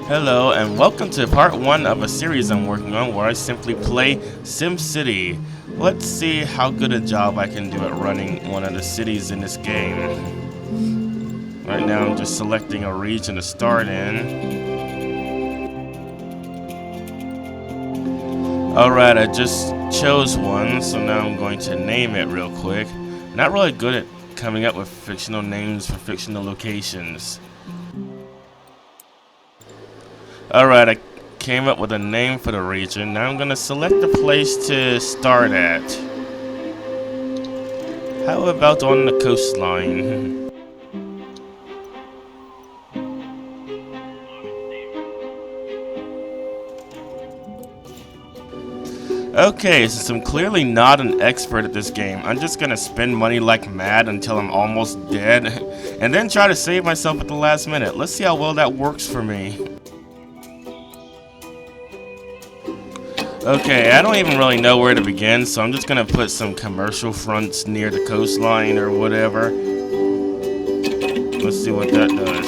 Hello and welcome to part 1 of a series I'm working on where I simply play SimCity. Let's see how good a job I can do at running one of the cities in this game. Right now I'm just selecting a region to start in. Alright, I just chose one, so now I'm going to name it real quick. Not really good at coming up with fictional names for fictional locations. Alright, I came up with a name for the region. Now I'm going to select the place to start at. How about on the coastline? Okay, since I'm clearly not an expert at this game, I'm just going to spend money like mad until I'm almost dead, and then try to save myself at the last minute. Let's see how well that works for me. Okay, I don't even really know where to begin, so I'm just gonna put some commercial fronts near the coastline or whatever. Let's see what that does.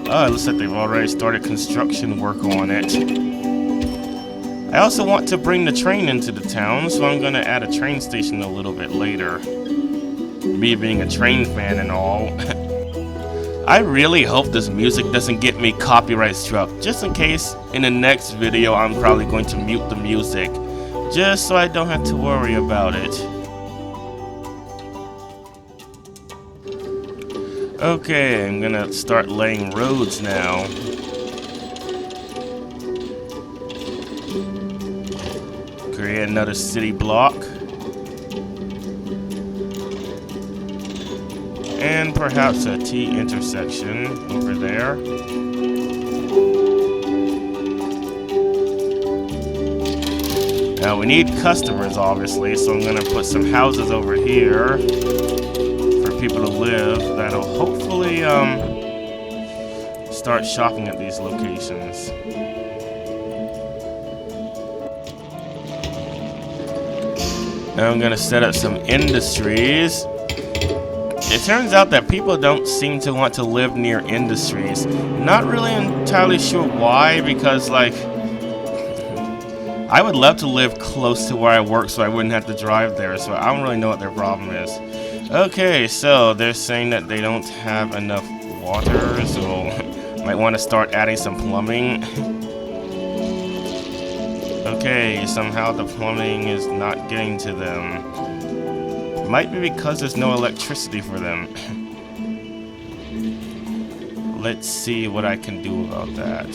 Oh, it looks like they've already started construction work on it. I also want to bring the train into the town, so I'm gonna add a train station a little bit later. Me being a train fan and all. I really hope this music doesn't get me copyright struck, just in case in the next video I'm probably going to mute the music, just so I don't have to worry about it. Okay, I'm gonna start laying roads now. Create another city block. And perhaps a T intersection over there. Now we need customers, obviously, so I'm gonna put some houses over here for people to live that'll hopefully start shopping at these locations. Now I'm gonna set up some industries. It turns out that people don't seem to want to live near industries. Not really entirely sure why, because like I would love to live close to where I work so I wouldn't have to drive there, so I don't really know what their problem is. Okay, so they're saying that they don't have enough water, so might want to start adding some plumbing. Okay, somehow the plumbing is not getting to them. Might be because there's no electricity for them. Let's see what I can do about that.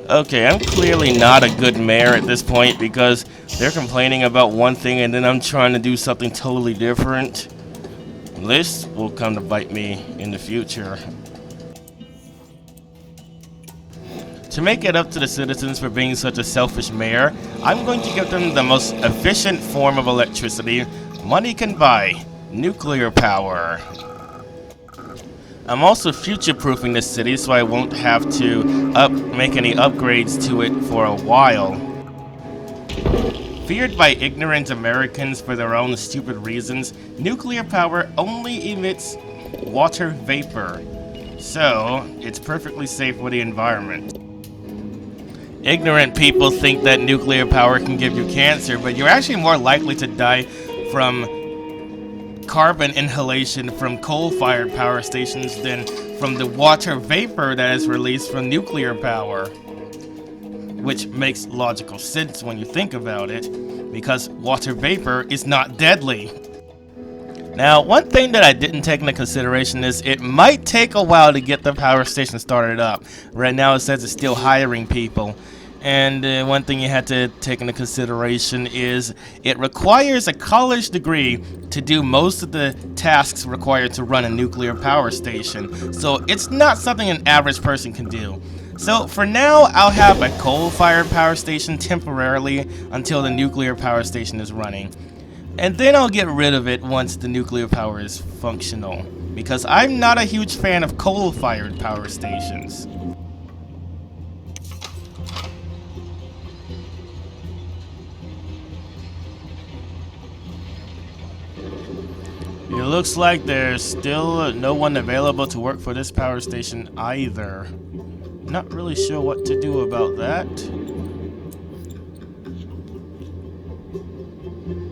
Okay, I'm clearly not a good mayor at this point because they're complaining about one thing and then I'm trying to do something totally different. This will come to bite me in the future. To make it up to the citizens for being such a selfish mayor, I'm going to give them the most efficient form of electricity money can buy: nuclear power. I'm also future-proofing this city so I won't have to make any upgrades to it for a while. Feared by ignorant Americans for their own stupid reasons, nuclear power only emits water vapor, so it's perfectly safe for the environment. Ignorant people think that nuclear power can give you cancer, but you're actually more likely to die from carbon inhalation from coal-fired power stations than from the water vapor that is released from nuclear power. Which makes logical sense when you think about it, because water vapor is not deadly. Now, one thing that I didn't take into consideration is it might take a while to get the power station started up. Right now it says it's still hiring people. And one thing you have to take into consideration is it requires a college degree to do most of the tasks required to run a nuclear power station. So it's not something an average person can do. So for now, I'll have a coal-fired power station temporarily until the nuclear power station is running. And then I'll get rid of it once the nuclear power is functional, because I'm not a huge fan of coal-fired power stations. It looks like there's still no one available to work for this power station either. Not really sure what to do about that.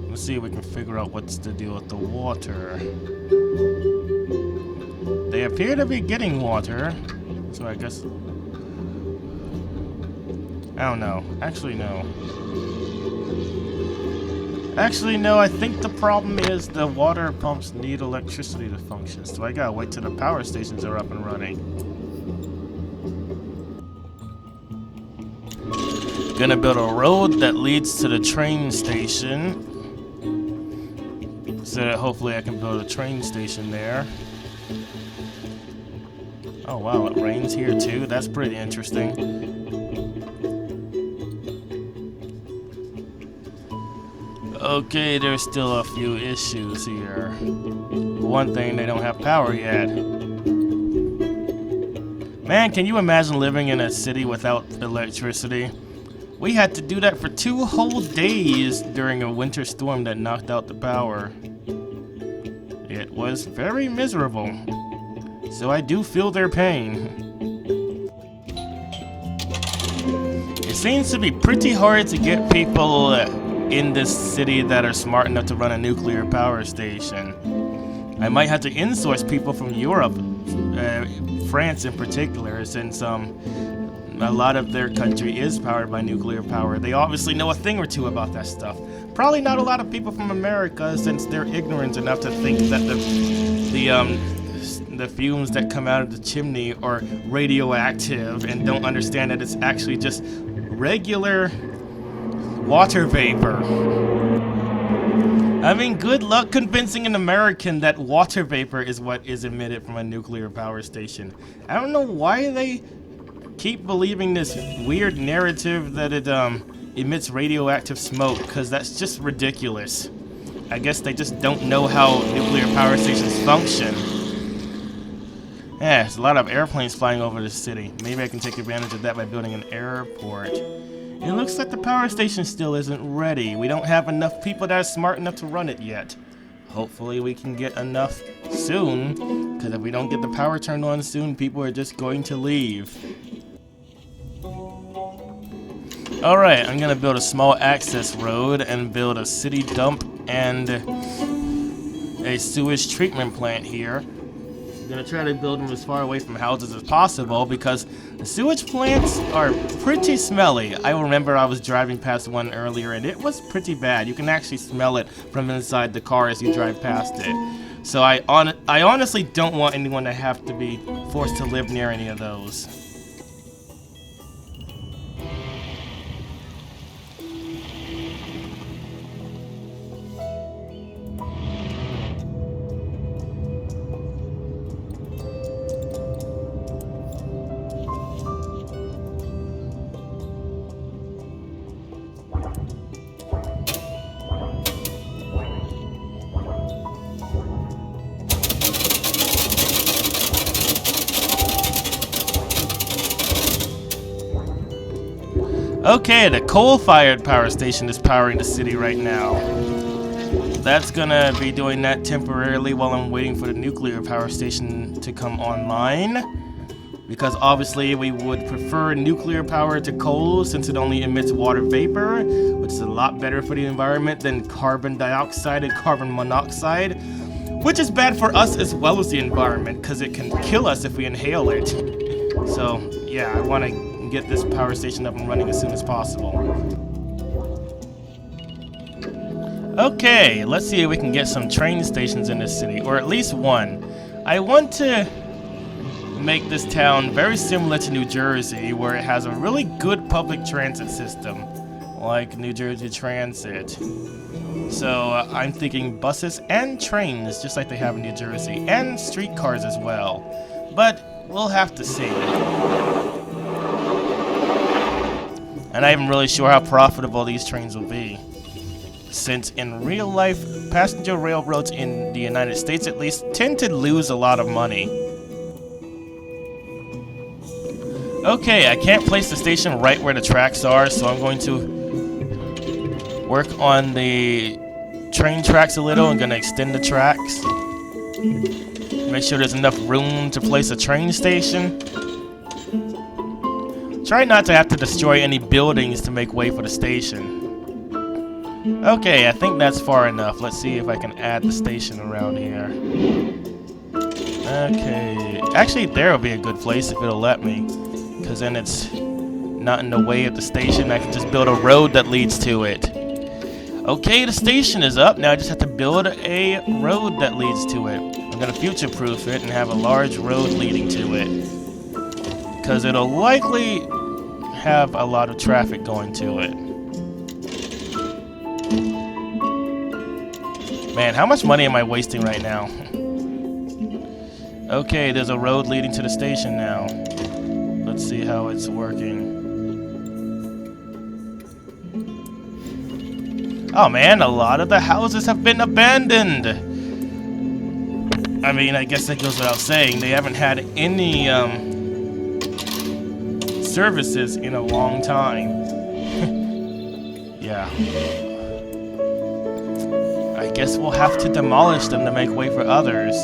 Let's see if we can figure out what's the deal with the water. They appear to be getting water, so I guess... I don't know. Actually, no. Actually, no, I think the problem is the water pumps need electricity to function, so I gotta wait till the power stations are up and running. Gonna build a road that leads to the train station, so that hopefully I can build a train station there. Oh wow, it rains here too? That's pretty interesting. Okay, there's still a few issues here. One thing, they don't have power yet. Man, can you imagine living in a city without electricity? We had to do that for 2 whole days during a winter storm that knocked out the power. It was very miserable. So I do feel their pain. It seems to be pretty hard to get people in this city that are smart enough to run a nuclear power station. I might have to insource people from Europe, France in particular, since a lot of their country is powered by nuclear power. They obviously know a thing or two about that stuff. Probably not a lot of people from America, since they're ignorant enough to think that the fumes that come out of the chimney are radioactive and don't understand that it's actually just regular water vapor. I mean, good luck convincing an American that water vapor is what is emitted from a nuclear power station. I don't know why they keep believing this weird narrative that it emits radioactive smoke, because that's just ridiculous. I guess they just don't know how nuclear power stations function. Yeah, there's a lot of airplanes flying over the city. Maybe I can take advantage of that by building an airport. It looks like the power station still isn't ready. We don't have enough people that are smart enough to run it yet. Hopefully we can get enough soon, because if we don't get the power turned on soon, people are just going to leave. Alright, I'm gonna build a small access road and build a city dump and a sewage treatment plant here. I'm gonna try to build them as far away from houses as possible because the sewage plants are pretty smelly. I remember I was driving past one earlier and it was pretty bad. You can actually smell it from inside the car as you drive past it. So I honestly don't want anyone to have to be forced to live near any of those. Okay, the coal-fired power station is powering the city right now. That's gonna be doing that temporarily while I'm waiting for the nuclear power station to come online. Because obviously we would prefer nuclear power to coal since it only emits water vapor, which is a lot better for the environment than carbon dioxide and carbon monoxide, which is bad for us as well as the environment because it can kill us if we inhale it. So yeah, I want to get this power station up and running as soon as possible. Okay, let's see if we can get some train stations in this city, or at least one. I want to make this town very similar to New Jersey, where it has a really good public transit system, like New Jersey Transit. So I'm thinking buses and trains, just like they have in New Jersey, and streetcars as well. But we'll have to see. And I'm not even really sure how profitable these trains will be, since in real life, passenger railroads in the United States at least tend to lose a lot of money. Okay, I can't place the station right where the tracks are, so I'm going to work on the train tracks a little. I'm going to extend the tracks. Make sure there's enough room to place a train station. Try not to have to destroy any buildings to make way for the station. Okay, I think that's far enough. Let's see if I can add the station around here. Okay, actually there will be a good place if it'll let me, because then it's not in the way of the station. I can just build a road that leads to it. Okay, the station is up. Now I just have to build a road that leads to it. I'm gonna future-proof it and have a large road leading to it, because it'll likely have a lot of traffic going to it. Man, how much money am I wasting right now? Okay, there's a road leading to the station now. Let's see how it's working. Oh man, a lot of the houses have been abandoned. I mean, I guess that goes without saying. They haven't had any services in a long time. Yeah. I guess we'll have to demolish them to make way for others.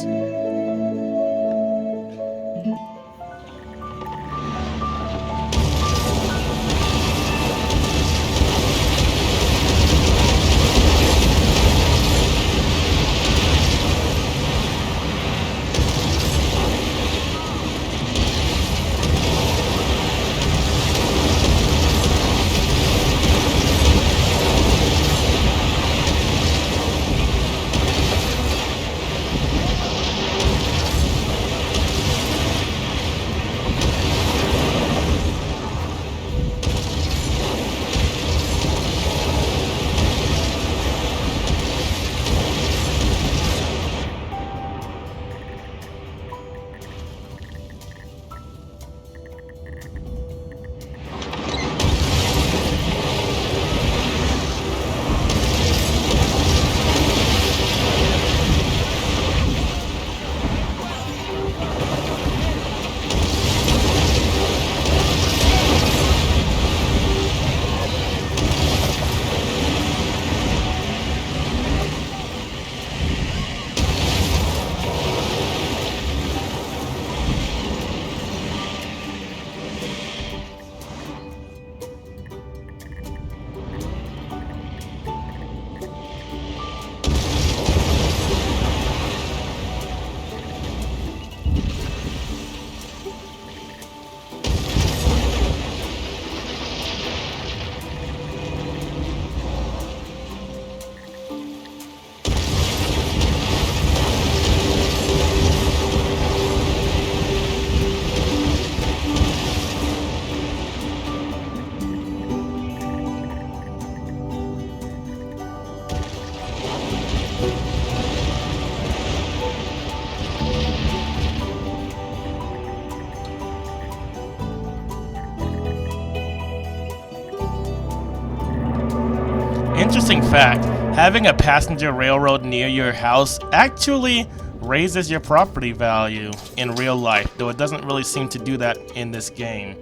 Interesting fact, having a passenger railroad near your house actually raises your property value in real life, though it doesn't really seem to do that in this game.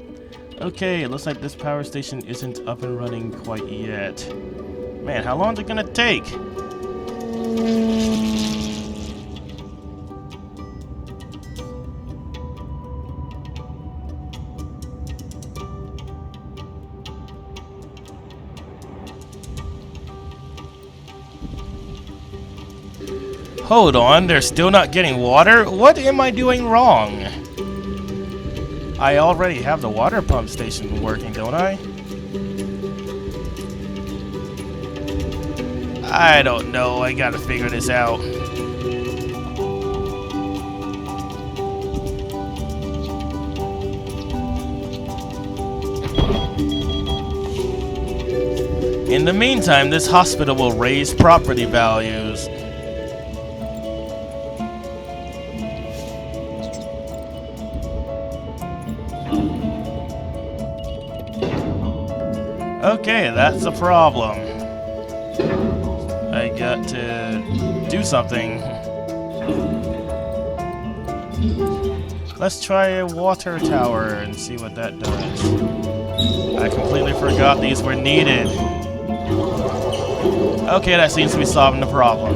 Okay, it looks like this power station isn't up and running quite yet. Man, how long is it gonna take? Hold on, they're still not getting water? What am I doing wrong? I already have the water pump station working, don't I? I don't know, I gotta figure this out. In the meantime, this hospital will raise property values. Okay, that's a problem. I got to do something. Let's try a water tower and see what that does. I completely forgot these were needed. Okay, that seems to be solving the problem.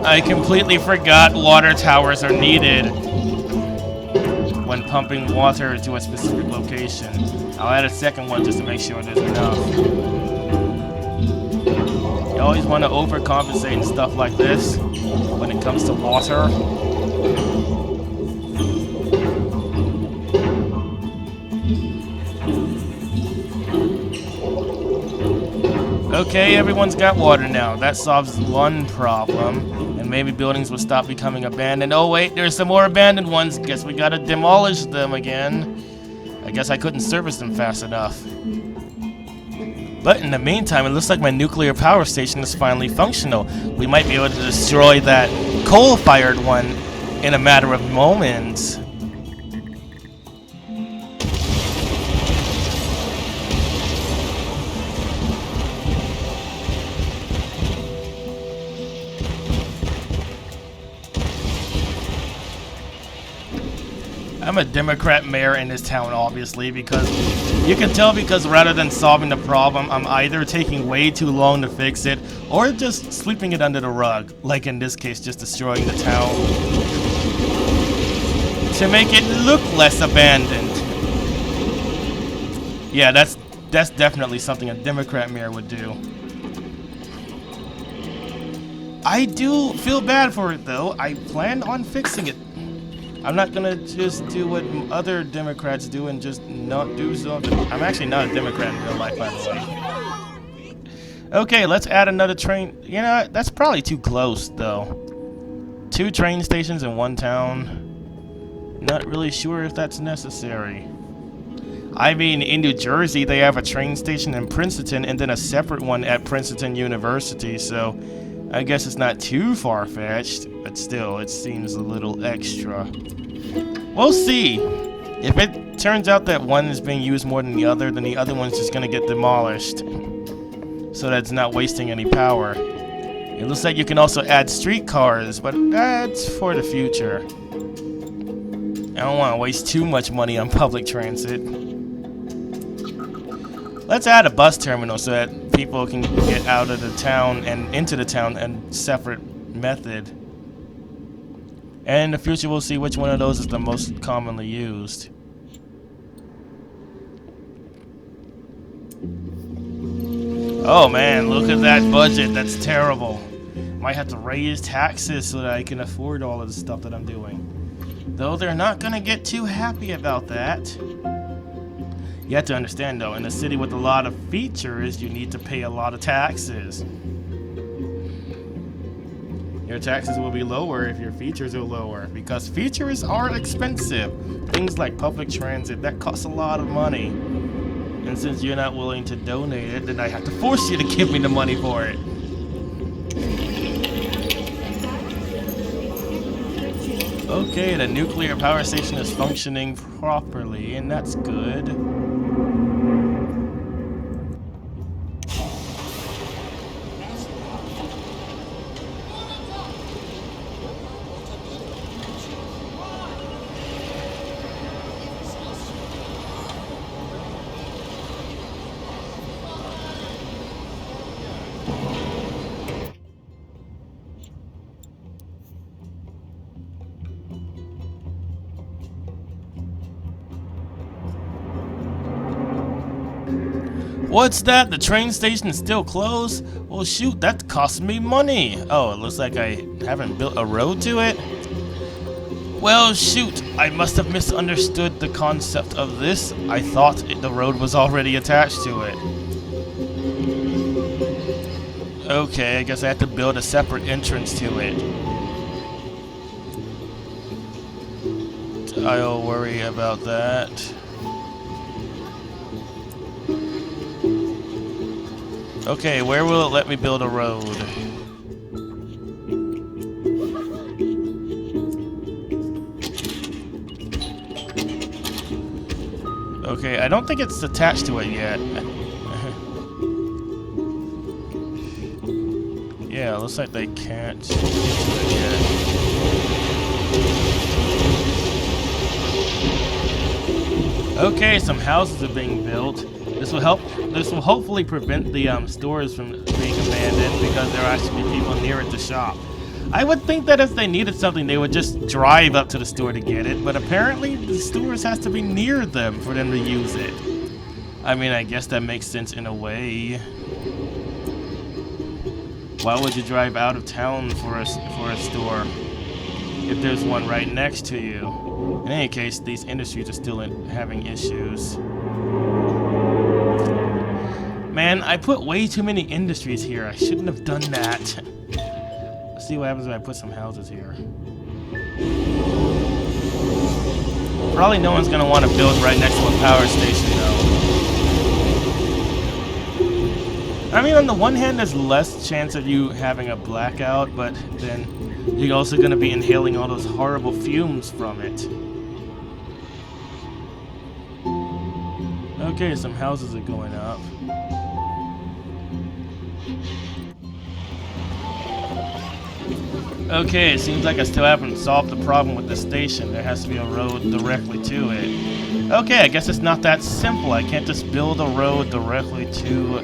I completely forgot water towers are needed when pumping water to a specific location. I'll add a second one just to make sure there's enough. You always want to overcompensate and stuff like this when it comes to water. Okay, everyone's got water now. That solves one problem. And maybe buildings will stop becoming abandoned. Oh wait, there's some more abandoned ones. Guess we gotta demolish them again. I guess I couldn't service them fast enough. But in the meantime, it looks like my nuclear power station is finally functional. We might be able to destroy that coal-fired one in a matter of moments. I'm a Democrat mayor in this town, obviously, because you can tell because rather than solving the problem, I'm either taking way too long to fix it or just sweeping it under the rug, like in this case, just destroying the town to make it look less abandoned. Yeah, that's definitely something a Democrat mayor would do. I do feel bad for it, though. I plan on fixing it. I'm not gonna just do what other Democrats do and just not do something. I'm actually not a Democrat in real life, by the way. Okay, let's add another train. You know, that's probably too close, though. 2 train stations in one town. Not really sure if that's necessary. I mean, in New Jersey, they have a train station in Princeton and then a separate one at Princeton University, so I guess it's not too far-fetched, but still, it seems a little extra. We'll see. If it turns out that one is being used more than the other, then the other one's just gonna get demolished, so that it's not wasting any power. It looks like you can also add streetcars, but that's for the future. I don't want to waste too much money on public transit. Let's add a bus terminal so that people can get out of the town and into the town in a separate method. And in the future, we'll see which one of those is the most commonly used. Oh man, look at that budget. That's terrible. Might have to raise taxes so that I can afford all of the stuff that I'm doing. Though they're not gonna get too happy about that. You have to understand though, in a city with a lot of features, you need to pay a lot of taxes. Your taxes will be lower if your features are lower, because features are expensive. Things like public transit, that costs a lot of money. And since you're not willing to donate it, then I have to force you to give me the money for it. Okay, the nuclear power station is functioning properly, and that's good. What's that? The train station is still closed? Well, shoot, that cost me money. Oh, it looks like I haven't built a road to it. Well, shoot, I must have misunderstood the concept of this. I thought the road was already attached to it. Okay, I guess I have to build a separate entrance to it. I'll worry about that. Okay, where will it let me build a road? Okay, I don't think it's attached to it yet. Yeah, it looks like they can't get to it yet. Okay, some houses are being built. This will hopefully prevent the stores from being abandoned because there will actually be people near it to shop. I would think that if they needed something, they would just drive up to the store to get it, but apparently the stores has to be near them for them to use it. I mean, I guess that makes sense in a way. Why would you drive out of town for a store if there's one right next to you? In any case, these industries are still having issues. Man, I put way too many industries here. I shouldn't have done that. Let's see what happens if I put some houses here. Probably no one's gonna want to build right next to a power station, though. I mean, on the one hand, there's less chance of you having a blackout, but then you're also gonna be inhaling all those horrible fumes from it. Okay, some houses are going up. Okay, it seems like I still haven't solved the problem with the station. There has to be a road directly to it. Okay, I guess it's not that simple. I can't just build a road directly to...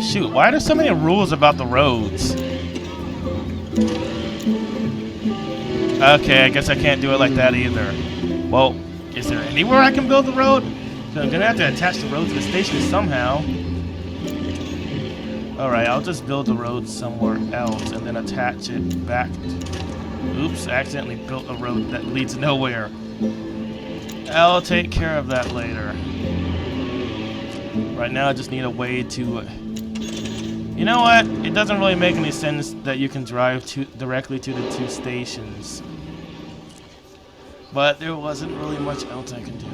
Shoot, why are there so many rules about the roads? Okay, I guess I can't do it like that either. Well, is there anywhere I can build the road? So I'm gonna have to attach the road to the station somehow. Alright, I'll just build the road somewhere else and then attach it back. Oops, I accidentally built a road that leads nowhere. I'll take care of that later. Right now I just need a way to... You know what? It doesn't really make any sense that you can drive directly to the two stations. But there wasn't really much else I can do.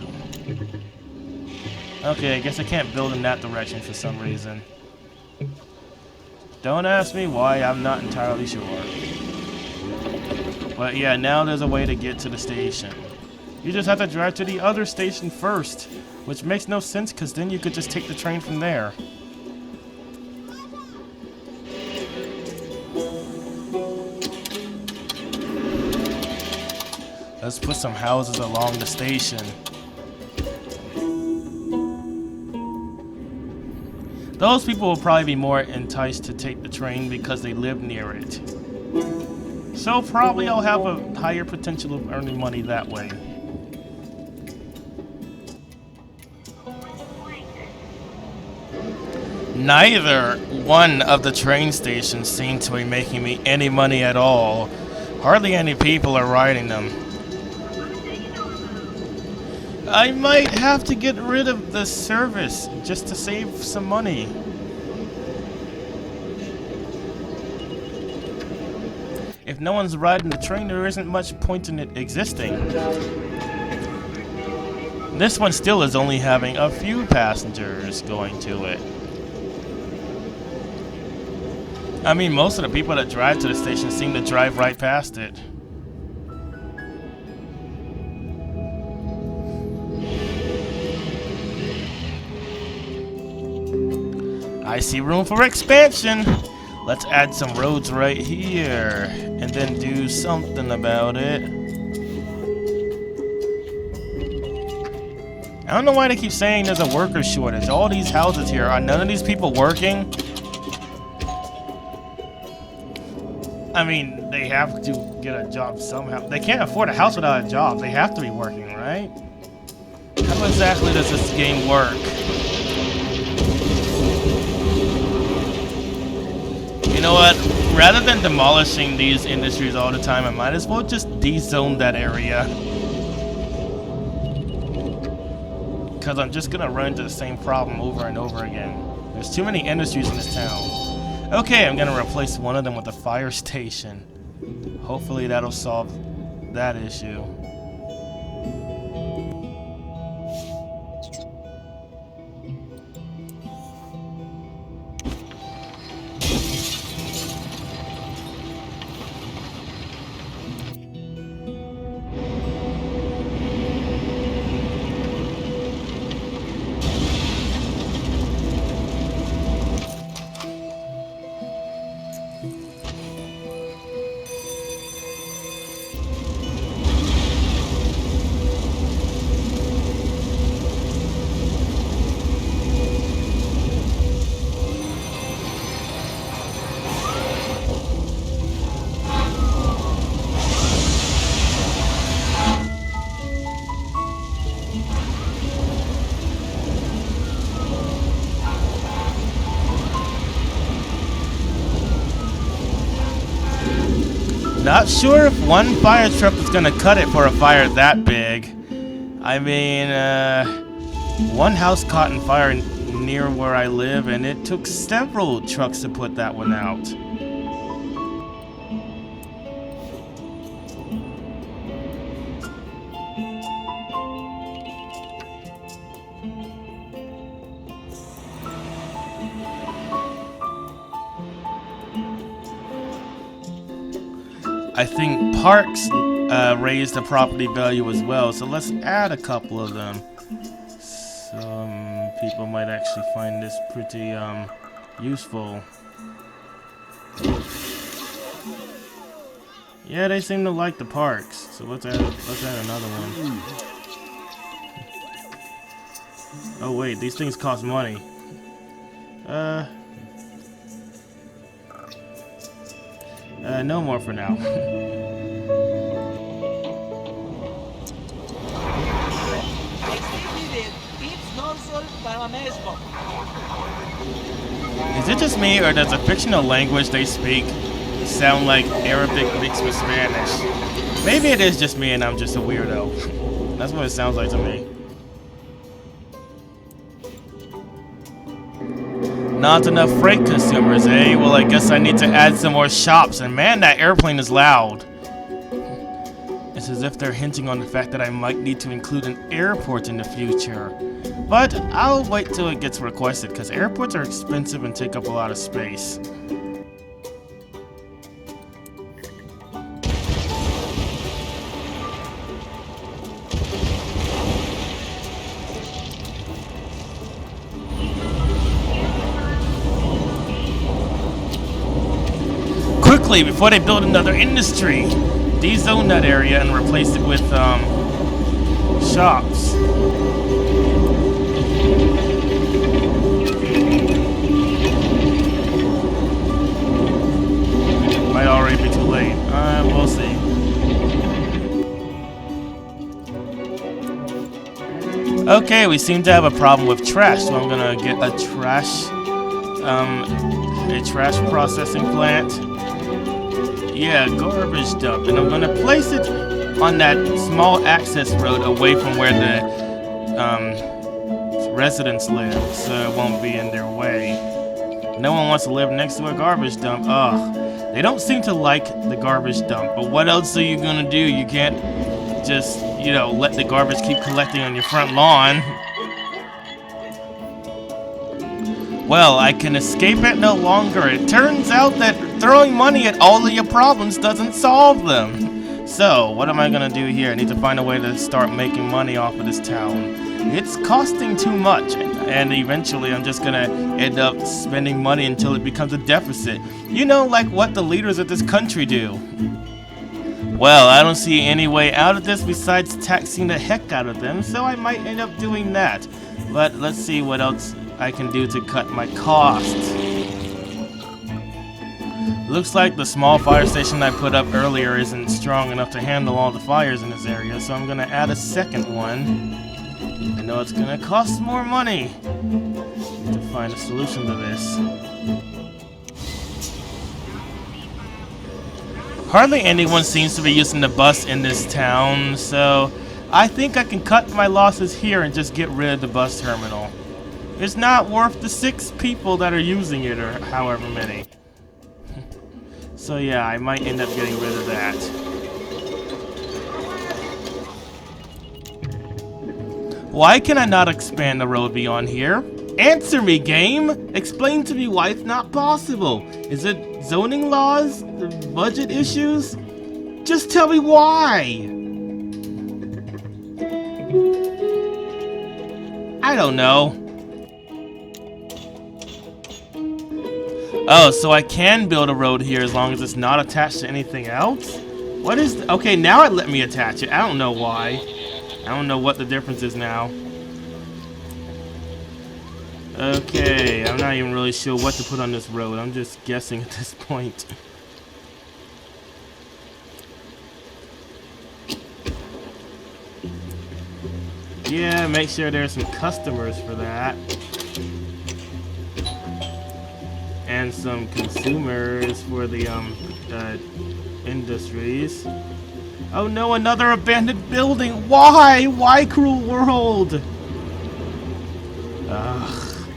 Okay, I guess I can't build in that direction for some reason. Don't ask me why, I'm not entirely sure. But yeah, now there's a way to get to the station. You just have to drive to the other station first, which makes no sense because then you could just take the train from there. Let's put some houses along the station. Those people will probably be more enticed to take the train because they live near it. So probably I'll have a higher potential of earning money that way. Neither one of the train stations seem to be making me any money at all. Hardly any people are riding them. I might have to get rid of the service just to save some money. If no one's riding the train, there isn't much point in it existing. This one still is only having a few passengers going to it. I mean, most of the people that drive to the station seem to drive right past it. I see room for expansion. Let's add some roads right here and then do something about it. I don't know why they keep saying there's a worker shortage. All these houses here, are none of these people working? I mean, they have to get a job somehow. They can't afford a house without a job. They have to be working, right? How exactly does this game work? You know what? Rather than demolishing these industries all the time, I might as well just de-zone that area. Because I'm just gonna run into the same problem over and over again. There's too many industries in this town. Okay, I'm gonna replace one of them with a fire station. Hopefully that'll solve that issue. Not sure if one fire truck is gonna cut it for a fire that big. I mean, one house caught in fire near where I live, and it took several trucks to put that one out. I think parks raise the property value as well, so let's add a couple of them. Some people might actually find this pretty useful. Yeah, they seem to like the parks, so let's add another one. Oh wait, these things cost money. No more for now. Is it just me, or does the fictional language they speak sound like Arabic mixed with Spanish? Maybe it is just me and I'm just a weirdo. That's what it sounds like to me. Not enough freight consumers, eh? Well, I guess I need to add some more shops, and man, that airplane is loud. It's as if they're hinting on the fact that I might need to include an airport in the future. But I'll wait till it gets requested, because airports are expensive and take up a lot of space. Quickly, before they build another industry, dezone that area and replace it with shops. Might already be too late. We'll see. Okay, we seem to have a problem with trash, so I'm gonna get a trash processing plant. Yeah, garbage dump, and I'm gonna place it on that small access road away from where the residents live, so it won't be in their way. No one wants to live next to a garbage dump. Ugh, they don't seem to like the garbage dump, but what else are you gonna do? You can't just, you know, let the garbage keep collecting on your front lawn. Well, I can escape it no longer. It turns out that throwing money at all of your problems doesn't solve them. So, what am I gonna do here? I need to find a way to start making money off of this town. It's costing too much, and eventually I'm just gonna end up spending money until it becomes a deficit. You know, like what the leaders of this country do. Well, I don't see any way out of this besides taxing the heck out of them, so I might end up doing that. But let's see what else I can do to cut my costs. Looks like the small fire station I put up earlier isn't strong enough to handle all the fires in this area, so I'm gonna add a second one. I know it's gonna cost more money to find a solution to this. Hardly anyone seems to be using the bus in this town, so I think I can cut my losses here and just get rid of the bus terminal. It's not worth the 6 people that are using it, or however many. So yeah, I might end up getting rid of that. Why can I not expand the road beyond here? Answer me, game! Explain to me why it's not possible. Is it zoning laws? Budget issues? Just tell me why! I don't know. Oh, so I can build a road here as long as it's not attached to anything else? What is... Okay, now it let me attach it. I don't know why. I don't know what the difference is now. Okay, I'm not even really sure what to put on this road. I'm just guessing at this point. Yeah, make sure there's some customers for that. And some consumers for the uh, industries. Oh no, another abandoned building! Why? Why, cruel world? Ugh.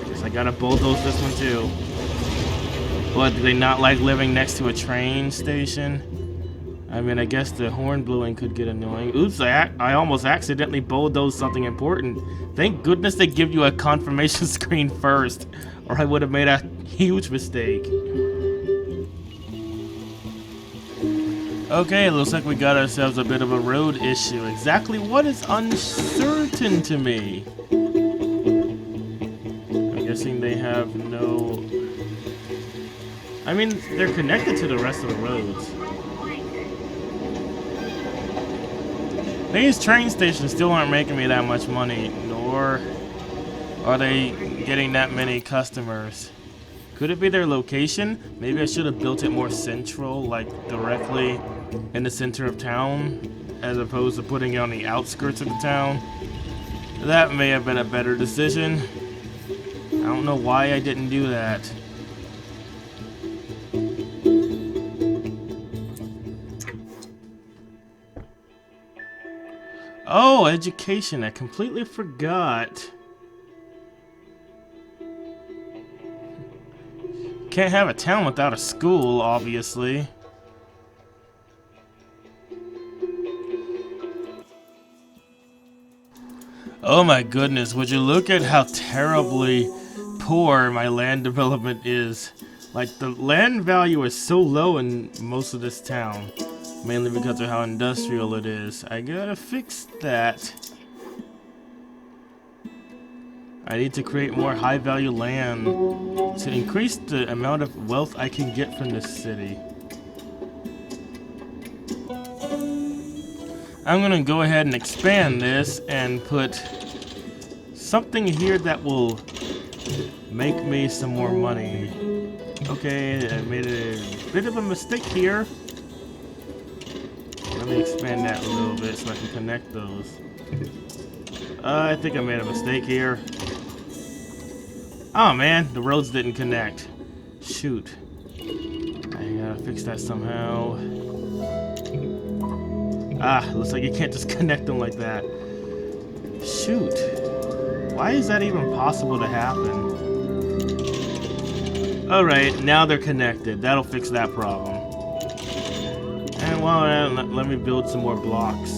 Guess I gotta bulldoze this one too. What, do they not like living next to a train station? I mean, I guess the horn blowing could get annoying. Oops, I almost accidentally bulldozed something important. Thank goodness they give you a confirmation screen first, or I would have made a huge mistake. Okay, looks like we got ourselves a bit of a road issue. Exactly what is uncertain to me? I'm guessing they have no... I mean, they're connected to the rest of the roads. These train stations still aren't making me that much money, nor are they getting that many customers. Could it be their location? Maybe I should have built it more central, like directly in the center of town, as opposed to putting it on the outskirts of the town. That may have been a better decision. I don't know why I didn't do that. Oh, education. I completely forgot. Can't have a town without a school, obviously. Oh my goodness, would you look at how terribly poor my land development is. Like, the land value is so low in most of this town. Mainly because of how industrial it is. I gotta fix that. I need to create more high-value land to increase the amount of wealth I can get from this city. I'm gonna go ahead and expand this and put something here that will make me some more money. Okay, I made a bit of a mistake here. Let me expand that a little bit so I can connect those. I think I made a mistake here. Oh man, the roads didn't connect. Shoot. I gotta fix that somehow. Ah, looks like you can't just connect them like that. Shoot. Why is that even possible to happen? Alright, now they're connected. That'll fix that problem. And well, let me build some more blocks.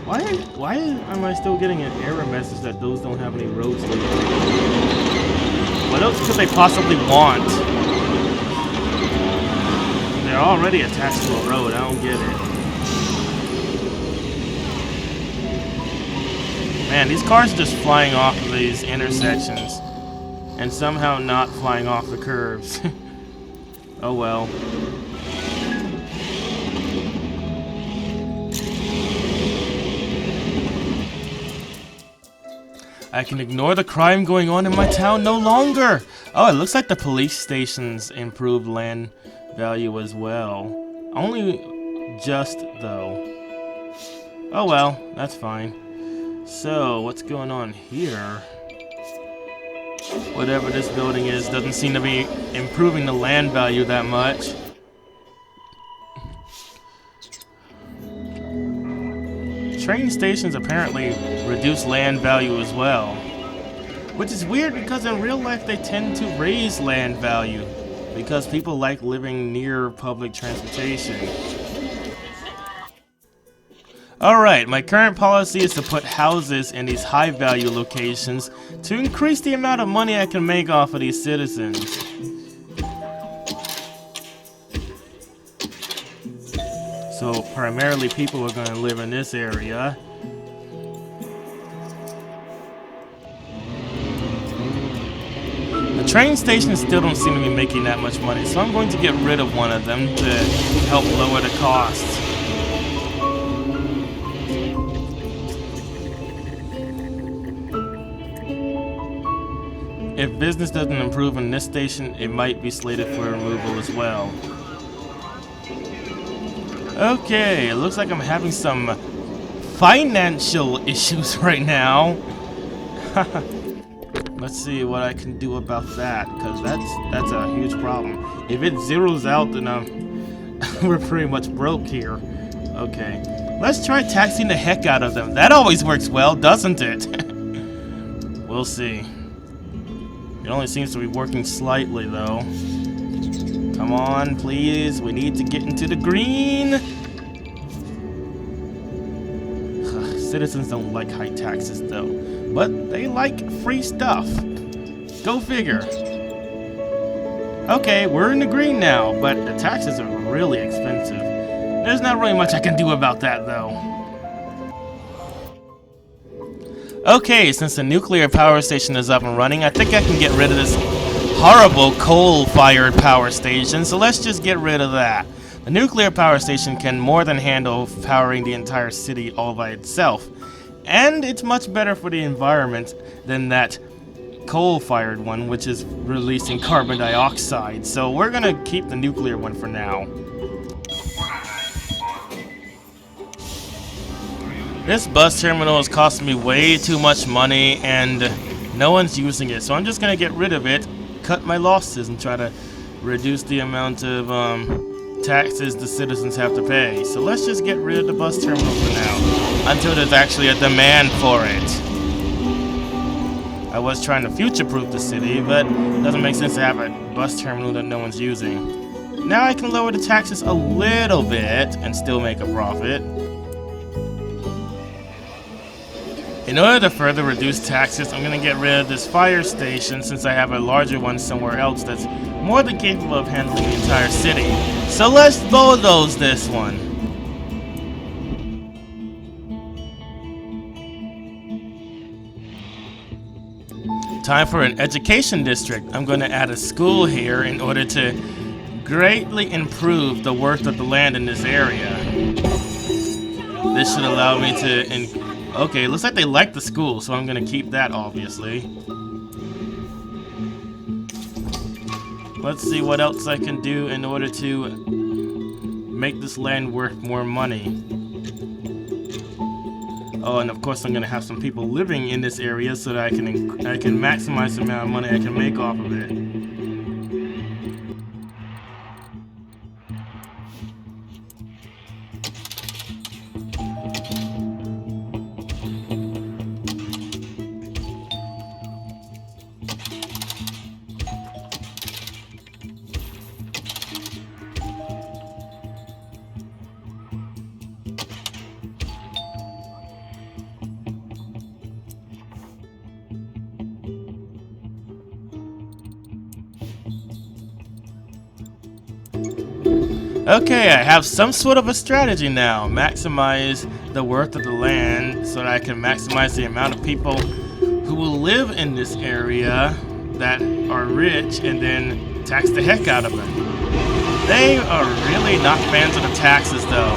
Why am I still getting an error message that those don't have any roads leading? What else could they possibly want? They're already attached to a road, I don't get it. Man, these cars are just flying off of these intersections. And somehow not flying off the curves. Oh well. I can ignore the crime going on in my town no longer! Oh, it looks like the police station's improved land value as well. Only just, though. Oh well, that's fine. So, what's going on here? Whatever this building is doesn't seem to be improving the land value that much. Train stations apparently reduce land value as well. Which is weird because in real life they tend to raise land value because people like living near public transportation. Alright, my current policy is to put houses in these high value locations to increase the amount of money I can make off of these citizens. So primarily people are going to live in this area. The train stations still don't seem to be making that much money, so I'm going to get rid of one of them to help lower the costs. If business doesn't improve in this station, it might be slated for removal as well. Okay, it looks like I'm having some financial issues right now. Let's see what I can do about that, because that's a huge problem. If it zeroes out, then we're pretty much broke here. Okay, let's try taxing the heck out of them. That always works well, doesn't it? We'll see. It only seems to be working slightly, though. Come on, please. We need to get into the green. Citizens don't like high taxes, though. But they like free stuff. Go figure. Okay, we're in the green now, but the taxes are really expensive. There's not really much I can do about that, though. Okay, since the nuclear power station is up and running, I think I can get rid of this horrible coal-fired power station, so let's just get rid of that. The nuclear power station can more than handle powering the entire city all by itself. And it's much better for the environment than that coal-fired one, which is releasing carbon dioxide. So we're gonna keep the nuclear one for now. This bus terminal is costing me way too much money and no one's using it. So I'm just gonna get rid of it, cut my losses, and try to reduce the amount of taxes the citizens have to pay. So let's just get rid of the bus terminal for now, until there's actually a demand for it. I was trying to future-proof the city, but it doesn't make sense to have a bus terminal that no one's using. Now I can lower the taxes a little bit and still make a profit. In order to further reduce taxes, I'm going to get rid of this fire station since I have a larger one somewhere else that's more than capable of handling the entire city. So let's bulldoze this one. Time for an education district. I'm going to add a school here in order to greatly improve the worth of the land in this area. This should allow me to... Okay, looks like they like the school, so I'm going to keep that, obviously. Let's see what else I can do in order to make this land worth more money. Oh, and of course I'm going to have some people living in this area so that I can maximize the amount of money I can make off of it. Okay, I have some sort of a strategy now. Maximize the worth of the land so that I can maximize the amount of people who will live in this area that are rich and then tax the heck out of them. They are really not fans of the taxes though.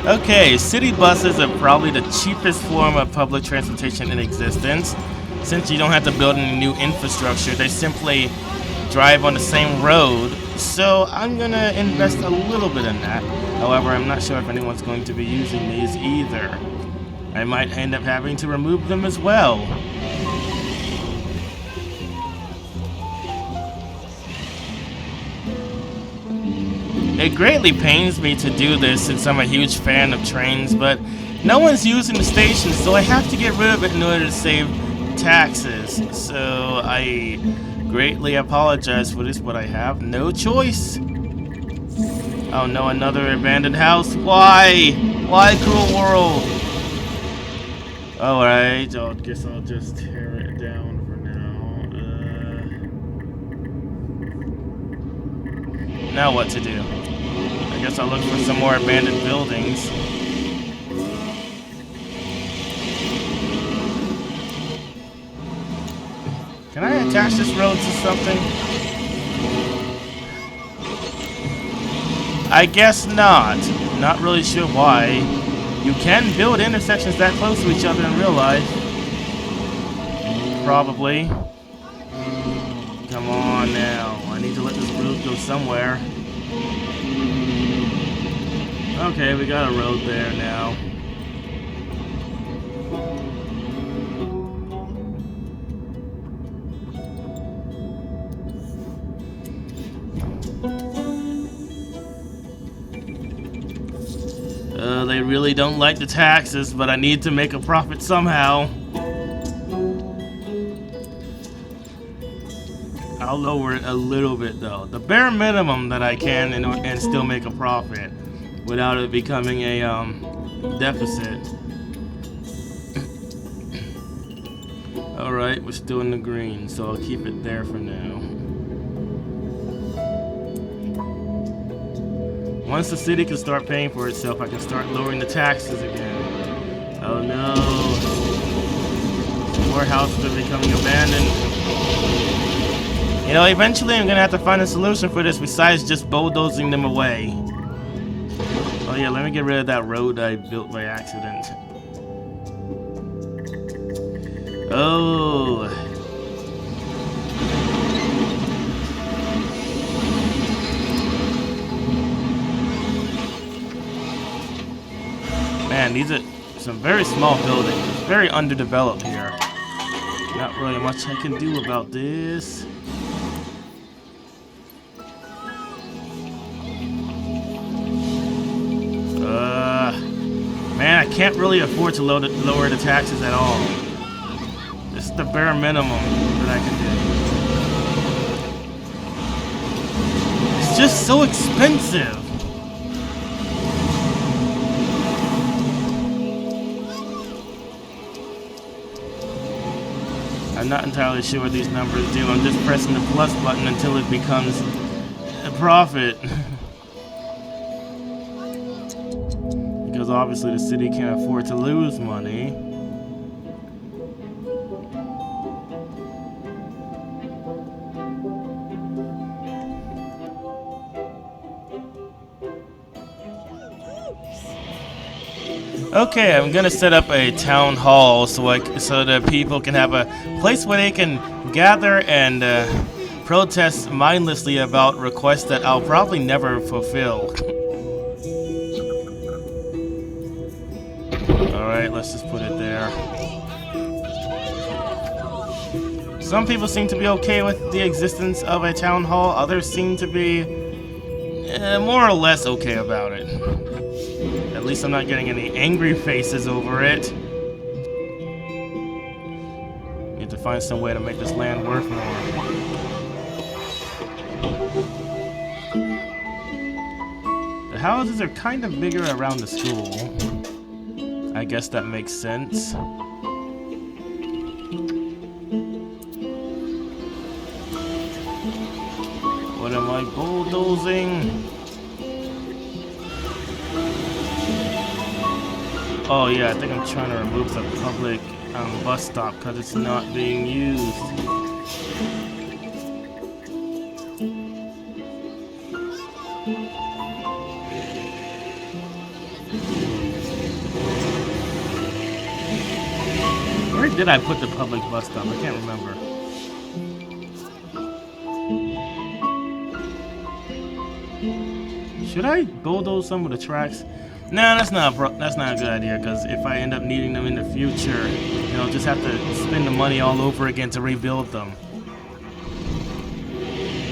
Okay, city buses are probably the cheapest form of public transportation in existence. Since you don't have to build any new infrastructure, they simply drive on the same road. So I'm gonna invest a little bit in that. However, I'm not sure if anyone's going to be using these either. I might end up having to remove them as well. It greatly pains me to do this since I'm a huge fan of trains, but no one's using the station, so I have to get rid of it in order to save taxes. So I greatly apologize for this, but I have no choice. Oh no, another abandoned house. Why? Why, cruel world? Alright, I guess I'll just tear it down for now. Now what to do? I guess I'll look for some more abandoned buildings. Can I attach this road to something? I guess not. Not really sure why. You can build intersections that close to each other in real life. Probably. Come on now. I need to let this road go somewhere. Okay, we got a road there now. They really don't like the taxes, but I need to make a profit somehow. I'll lower it a little bit though. The bare minimum that I can and still make a profit without it becoming a deficit. Alright, we're still in the green, so I'll keep it there for now. Once the city can start paying for itself, I can start lowering the taxes again. Oh no. More houses are becoming abandoned. You know, eventually I'm gonna have to find a solution for this besides just bulldozing them away. Oh yeah, let me get rid of that road I built by accident. Oh. Man, these are some very small buildings. Very underdeveloped here. Not really much I can do about this. Man, I can't really afford to lower the taxes at all. This is the bare minimum that I can do. It's just so expensive. I'm not entirely sure what these numbers do. I'm just pressing the plus button until it becomes a profit. Because obviously the city can't afford to lose money. Okay, I'm gonna set up a town hall so that people can have a place where they can gather and protest mindlessly about requests that I'll probably never fulfill. Alright, let's just put it there. Some people seem to be okay with the existence of a town hall, others seem to be more or less okay about it. At least I'm not getting any angry faces over it. Need to find some way to make this land worth more. The houses are kind of bigger around the school. I guess that makes sense. What am I bulldozing? Oh yeah, I think I'm trying to remove the public bus stop because it's not being used. Where did I put the public bus stop? I can't remember. Should I bulldoze some of the tracks? Nah, that's not a good idea, because if I end up needing them in the future, you know, just have to spend the money all over again to rebuild them.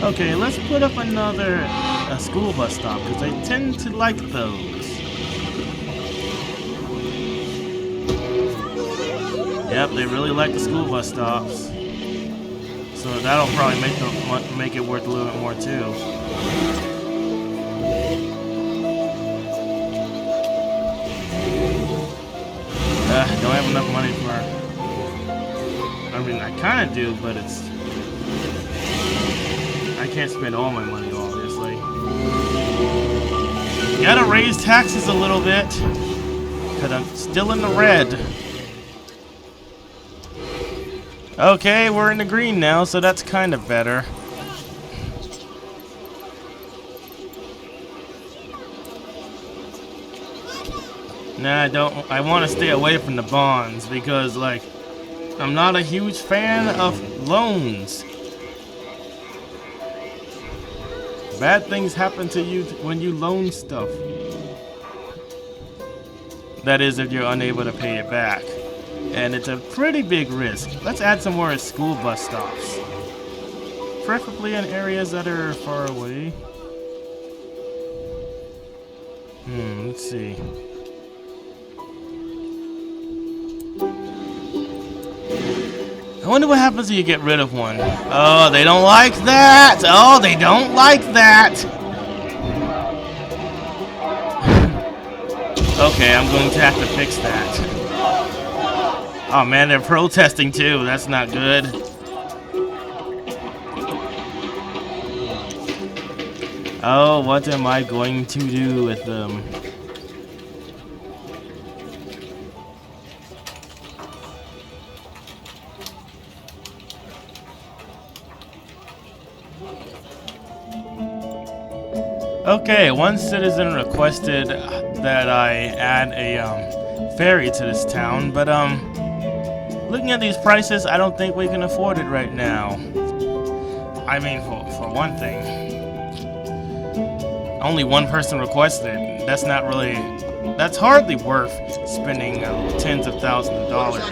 Okay, let's put up another school bus stop, because I tend to like those. Yep, they really like the school bus stops. So that'll probably make it worth a little bit more too. Don't have enough money for... I mean, I kind of do, but it's... I can't spend all my money, obviously. Gotta raise taxes a little bit, because I'm still in the red. Okay, we're in the green now, so that's kind of better. Nah, I don't. I want to stay away from the bonds because, like, I'm not a huge fan of loans. Bad things happen to you when you loan stuff. That is, if you're unable to pay it back. And it's a pretty big risk. Let's add some more school bus stops. Preferably in areas that are far away. Let's see. I wonder what happens if you get rid of one. Oh, they don't like that! Oh, they don't like that! Okay, I'm going to have to fix that. Oh man, they're protesting too. That's not good. Oh, what am I going to do with them? Okay, one citizen requested that I add a ferry to this town, but looking at these prices, I don't think we can afford it right now. I mean, for one thing, only one person requested. That's not really. That's hardly worth spending tens of thousands of dollars.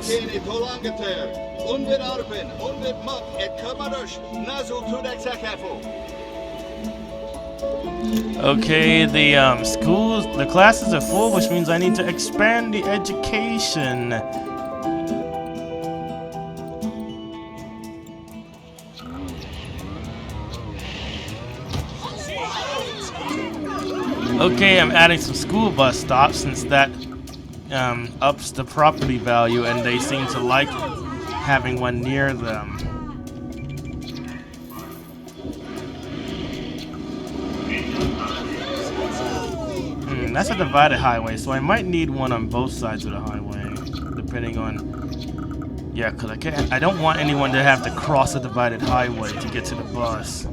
Okay, the classes are full, which means I need to expand the education. Okay, I'm adding some school bus stops since that ups the property value, and they seem to like having one near them. That's a divided highway, so I might need one on both sides of the highway, depending on... Yeah, because I don't want anyone to have to cross a divided highway to get to the bus.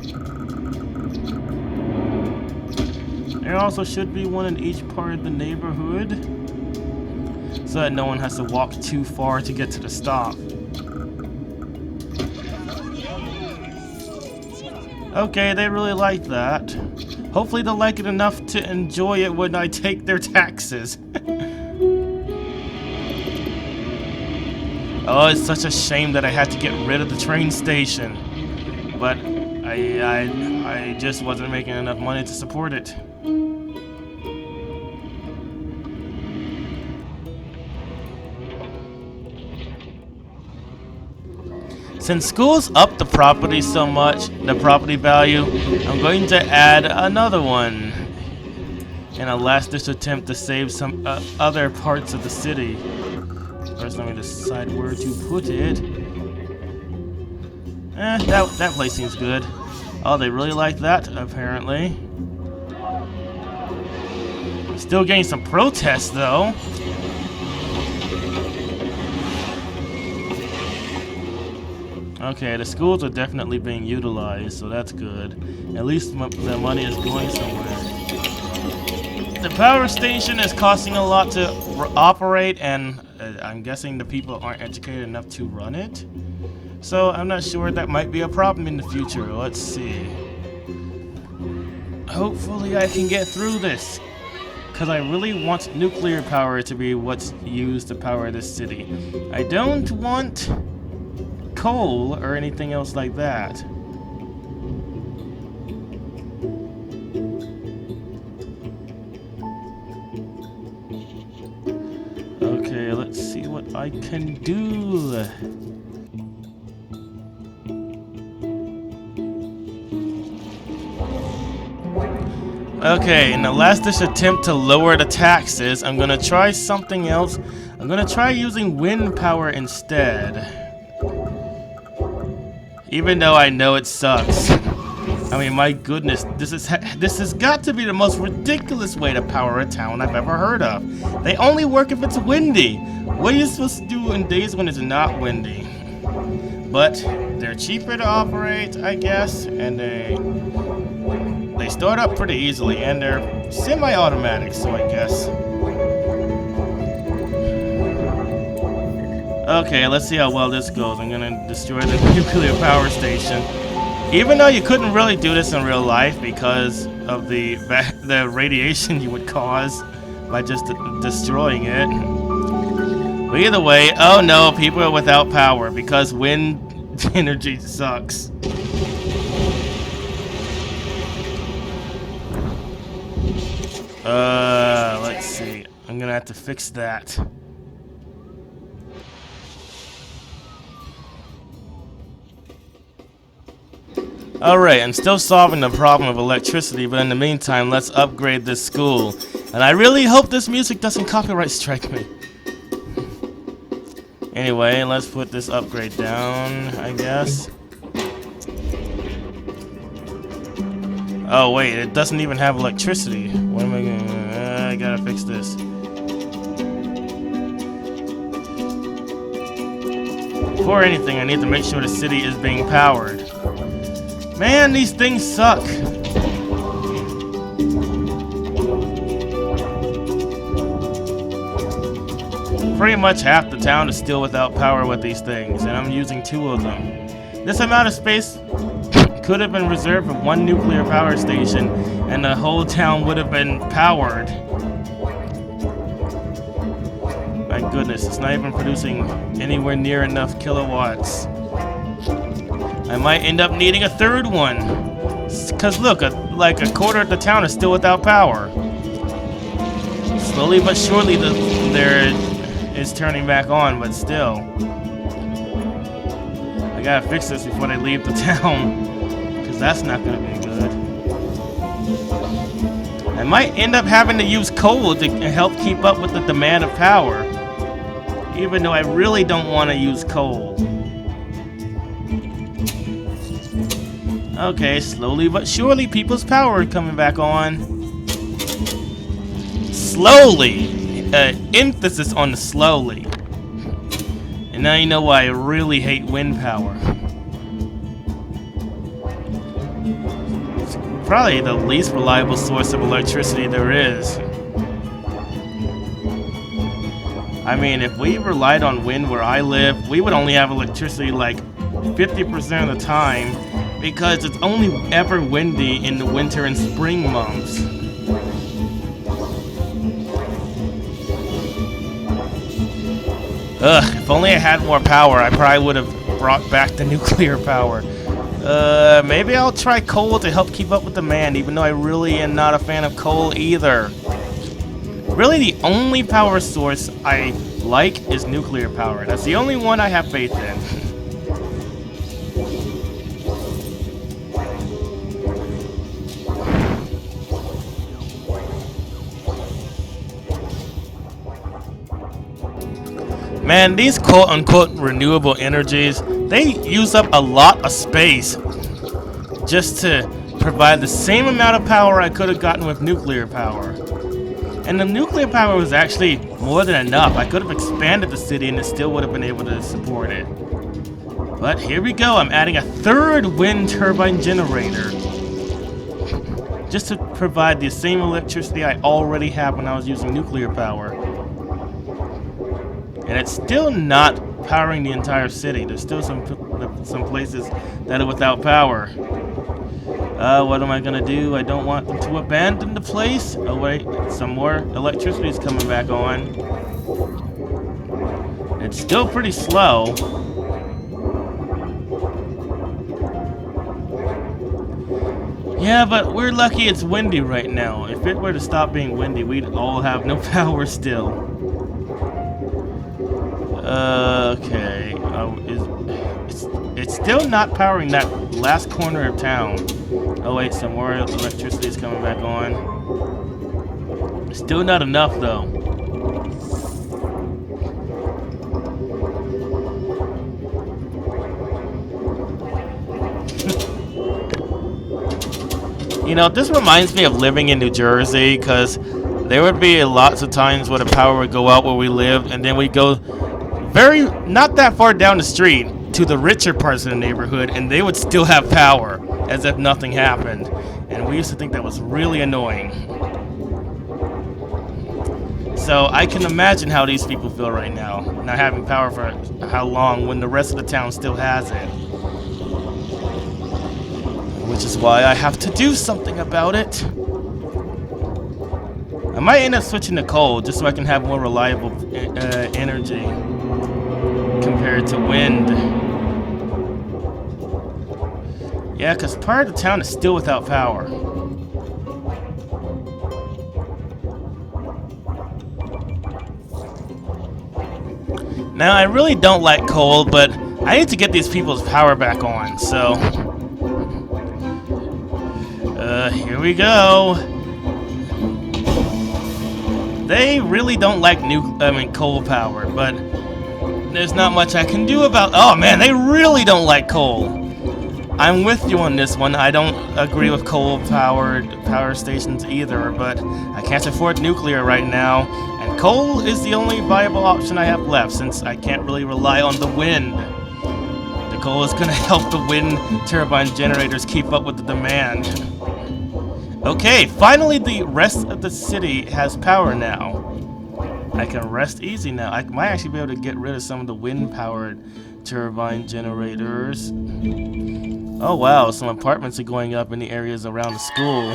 There also should be one in each part of the neighborhood, so that no one has to walk too far to get to the stop. Okay, they really like that. Hopefully they'll like it enough to enjoy it when I take their taxes. Oh, it's such a shame that I had to get rid of the train station. But I just wasn't making enough money to support it. Since schools up the property so much, the property value, I'm going to add another one in a last-ditch attempt to save some other parts of the city. First, let me decide where to put it. That place seems good. Oh, they really like that, apparently. Still getting some protests, though. Okay, the schools are definitely being utilized, so that's good. At least the money is going somewhere. The power station is costing a lot to operate, and I'm guessing the people aren't educated enough to run it. So I'm not sure, that might be a problem in the future. Let's see. Hopefully I can get through this, because I really want nuclear power to be what's used to power this city. I don't want coal or anything else like that. Okay, let's see what I can do. Okay, in the last-ditch attempt to lower the taxes, I'm gonna try something else. I'm gonna try using wind power instead. Even though I know it sucks. I mean, my goodness, this has got to be the most ridiculous way to power a town I've ever heard of. They only work if it's windy. What are you supposed to do in days when it's not windy? But they're cheaper to operate, I guess, and they start up pretty easily, and they're semi-automatic, so I guess. Okay, let's see how well this goes. I'm gonna destroy the nuclear power station. Even though you couldn't really do this in real life because of the radiation you would cause by just destroying it. But either way, oh no, people are without power because wind energy sucks. Let's see. I'm gonna have to fix that. Alright, I'm still solving the problem of electricity, but in the meantime, let's upgrade this school. And I really hope this music doesn't copyright strike me. Anyway, let's put this upgrade down, I guess. Oh wait, it doesn't even have electricity. What am I gonna... I gotta fix this. Before anything, I need to make sure the city is being powered. Man, these things suck. Pretty much half the town is still without power with these things, and I'm using 2 of them. This amount of space could have been reserved for 1 nuclear power station, and the whole town would have been powered. My goodness, it's not even producing anywhere near enough kilowatts. I might end up needing a 3rd one. Cause look, like a quarter of the town is still without power. Slowly but surely there is turning back on, but still. I gotta fix this before they leave the town. Cause that's not gonna be good. I might end up having to use coal to help keep up with the demand of power. Even though I really don't want to use coal. Okay, slowly but surely people's power is coming back on. Slowly! Emphasis on the slowly. And now you know why I really hate wind power. It's probably the least reliable source of electricity there is. I mean, if we relied on wind where I live, we would only have electricity like 50% of the time. Because it's only ever windy in the winter and spring months. Ugh, if only I had more power, I probably would have brought back the nuclear power. Maybe I'll try coal to help keep up with demand, even though I really am not a fan of coal either. Really, the only power source I like is nuclear power. That's the only one I have faith in. Man, these quote-unquote renewable energies, they use up a lot of space just to provide the same amount of power I could have gotten with nuclear power. And the nuclear power was actually more than enough. I could have expanded the city and it still would have been able to support it. But here we go, I'm adding a 3rd wind turbine generator. Just to provide the same electricity I already have when I was using nuclear power. And it's still not powering the entire city. There's still some places that are without power. What am I gonna do? I don't want them to abandon the place. Oh wait, some more electricity is coming back on. It's still pretty slow. Yeah, but we're lucky it's windy right now. If it were to stop being windy, we'd all have no power still. Okay. It's still not powering that last corner of town. Oh wait, some more electricity is coming back on. Still not enough though. You know, this reminds me of living in New Jersey, because there would be lots of times where the power would go out where we lived, and then we'd go not that far down the street to the richer parts of the neighborhood, and they would still have power as if nothing happened. And we used to think that was really annoying. So I can imagine how these people feel right now, not having power for how long when the rest of the town still has it. Which is why I have to do something about it. I might end up switching to coal just so I can have more reliable energy compared to wind. Yeah, because part of the town is still without power. Now, I really don't like coal, but I need to get these people's power back on, so... here we go. They really don't like coal power, but there's not much I can do about... Oh man, they really don't like coal. I'm with you on this one. I don't agree with coal-powered power stations either, but I can't afford nuclear right now, and coal is the only viable option I have left since I can't really rely on the wind. The coal is going to help the wind turbine generators keep up with the demand. Okay, finally the rest of the city has power now. I can rest easy now. I might actually be able to get rid of some of the wind-powered turbine generators. Oh wow, some apartments are going up in the areas around the school.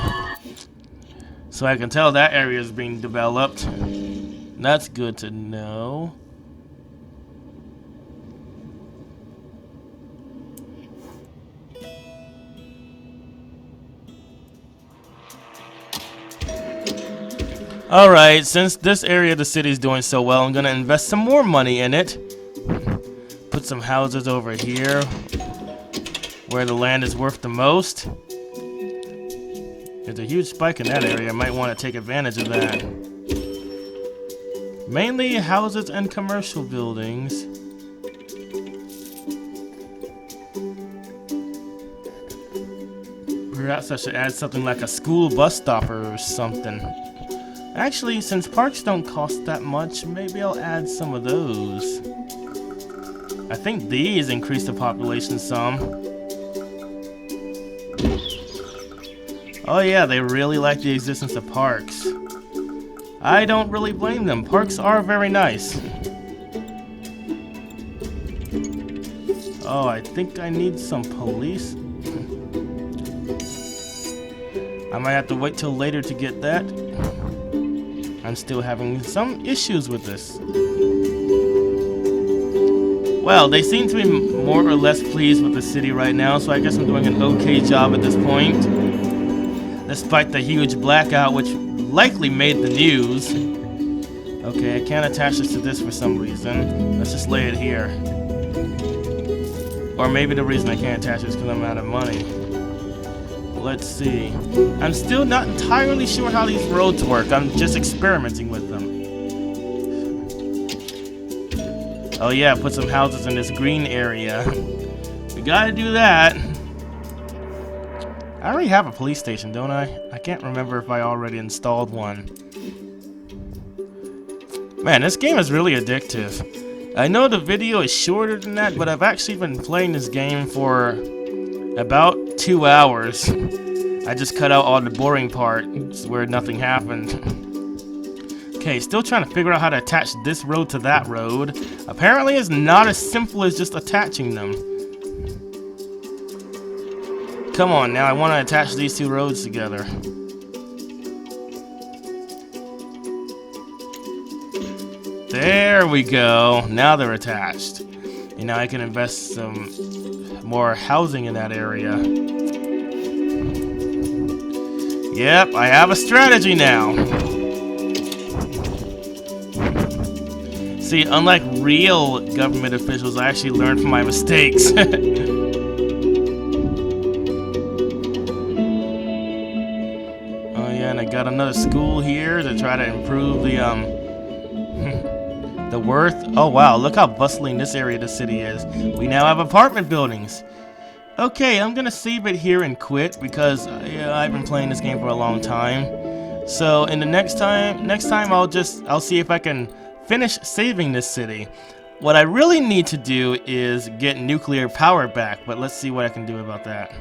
So I can tell that area is being developed. That's good to know. Alright, since this area of the city is doing so well, I'm going to invest some more money in it. Put some houses over here, where the land is worth the most. There's a huge spike in that area. I might want to take advantage of that. Mainly houses and commercial buildings. Perhaps I should add something like a school bus stopper or something. Actually, since parks don't cost that much, maybe I'll add some of those. I think these increase the population some. Oh yeah, they really like the existence of parks. I don't really blame them. Parks are very nice. Oh, I think I need some police. I might have to wait till later to get that. I'm still having some issues with this. Well, they seem to be more or less pleased with the city right now, so I guess I'm doing an okay job at this point. Despite the huge blackout, which likely made the news. Okay, I can't attach this to this for some reason. Let's just lay it here. Or maybe the reason I can't attach it is because I'm out of money. Let's see. I'm still not entirely sure how these roads work. I'm just experimenting with them. Oh yeah, put some houses in this green area. We gotta do that. I already have a police station, don't I? I can't remember if I already installed one. Man, this game is really addictive. I know the video is shorter than that, but I've actually been playing this game for about 2 hours. I just cut out all the boring parts where nothing happened. Okay, still trying to figure out how to attach this road to that road. Apparently it's not as simple as just attaching them. Come on now, I want to attach these two roads together. There we go. Now they're attached. And now I can invest some more housing in that area. Yep, I have a strategy now. See, unlike real government officials, I actually learned from my mistakes. Oh yeah, and I got another school here to try to improve the the worth. Oh wow, look how bustling this area of the city is. We now have apartment buildings. Okay, I'm gonna save it here and quit because I've been playing this game for a long time. So in the next time I'll see if I can finish saving this city. What I really need to do is get nuclear power back, but let's see what I can do about that.